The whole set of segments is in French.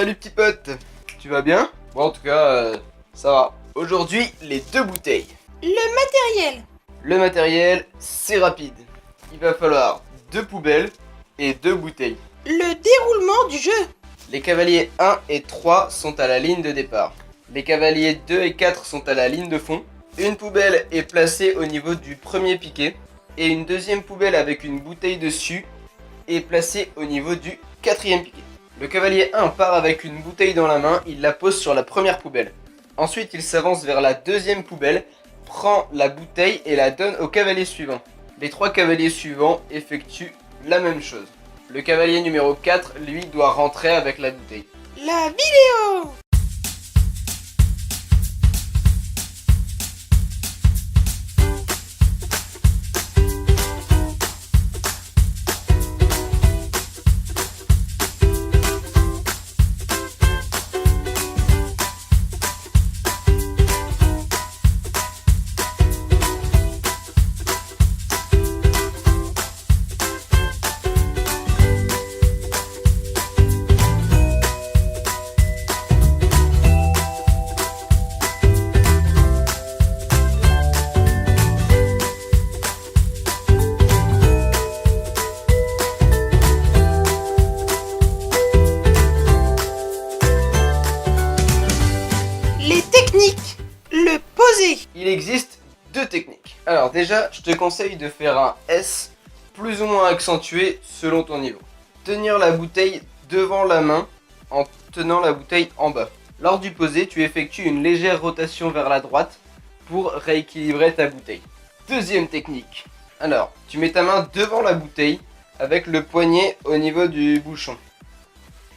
Salut petit pote, tu vas bien? Bon en tout cas, ça va. Aujourd'hui, les deux bouteilles. Le matériel. Le matériel, c'est rapide. Il va falloir deux poubelles et deux bouteilles. Le déroulement du jeu. Les cavaliers 1 et 3 sont à la ligne de départ. Les cavaliers 2 et 4 sont à la ligne de fond. Une poubelle est placée au niveau du premier piquet et une deuxième poubelle avec une bouteille dessus est placée au niveau du quatrième piquet. Le cavalier 1 part avec une bouteille dans la main, il la pose sur la première poubelle. Ensuite, il s'avance vers la deuxième poubelle, prend la bouteille et la donne au cavalier suivant. Les trois cavaliers suivants effectuent la même chose. Le cavalier numéro 4, lui, doit rentrer avec la bouteille. La vidéo. Les techniques. Le poser. Il existe deux techniques. Alors déjà, je te conseille de faire un S plus ou moins accentué selon ton niveau. Tenir la bouteille devant la main en tenant la bouteille en bas. Lors du posé, tu effectues une légère rotation vers la droite pour rééquilibrer ta bouteille. Deuxième technique. Alors, tu mets ta main devant la bouteille avec le poignet au niveau du bouchon.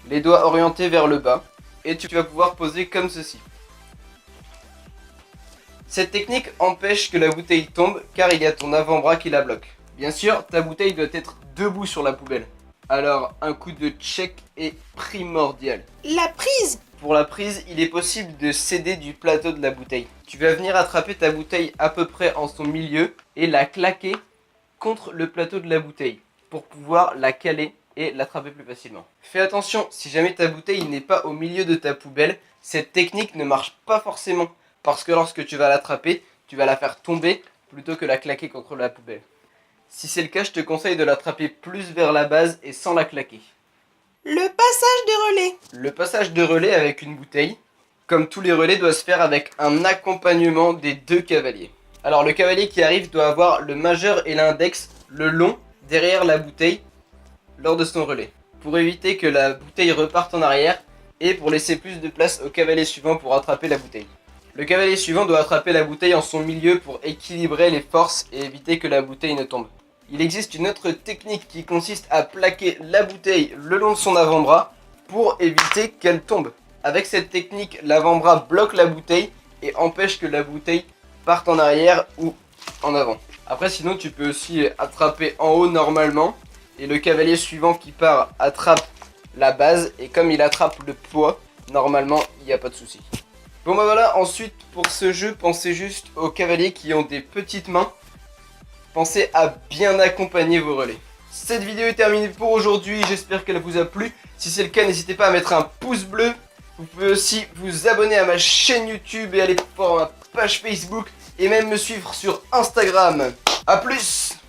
Les doigts orientés vers le bas et tu vas pouvoir poser comme ceci. Cette technique empêche que la bouteille tombe car il y a ton avant-bras qui la bloque. Bien sûr, ta bouteille doit être debout sur la poubelle. Alors, un coup de check est primordial. La prise. Pour la prise, il est possible de céder du plateau de la bouteille. Tu vas venir attraper ta bouteille à peu près en son milieu et la claquer contre le plateau de la bouteille pour pouvoir la caler et l'attraper plus facilement. Fais attention, si jamais ta bouteille n'est pas au milieu de ta poubelle, cette technique ne marche pas forcément. Parce que lorsque tu vas l'attraper, tu vas la faire tomber plutôt que la claquer contre la poubelle. Si c'est le cas, je te conseille de l'attraper plus vers la base et sans la claquer. Le passage de relais. Le passage de relais avec une bouteille, comme tous les relais, doit se faire avec un accompagnement des deux cavaliers. Alors le cavalier qui arrive doit avoir le majeur et l'index, le long, derrière la bouteille lors de son relais. Pour éviter que la bouteille reparte en arrière et pour laisser plus de place au cavalier suivant pour attraper la bouteille. Le cavalier suivant doit attraper la bouteille en son milieu pour équilibrer les forces et éviter que la bouteille ne tombe. Il existe une autre technique qui consiste à plaquer la bouteille le long de son avant-bras pour éviter qu'elle tombe. Avec cette technique, l'avant-bras bloque la bouteille et empêche que la bouteille parte en arrière ou en avant. Après sinon tu peux aussi attraper en haut normalement et le cavalier suivant qui part attrape la base et comme il attrape le poids, normalement il n'y a pas de souci. Bon bah voilà, ensuite pour ce jeu, pensez juste aux cavaliers qui ont des petites mains. Pensez à bien accompagner vos relais. Cette vidéo est terminée pour aujourd'hui, j'espère qu'elle vous a plu. Si c'est le cas, n'hésitez pas à mettre un pouce bleu. Vous pouvez aussi vous abonner à ma chaîne YouTube et aller voir ma page Facebook. Et même me suivre sur Instagram. A plus!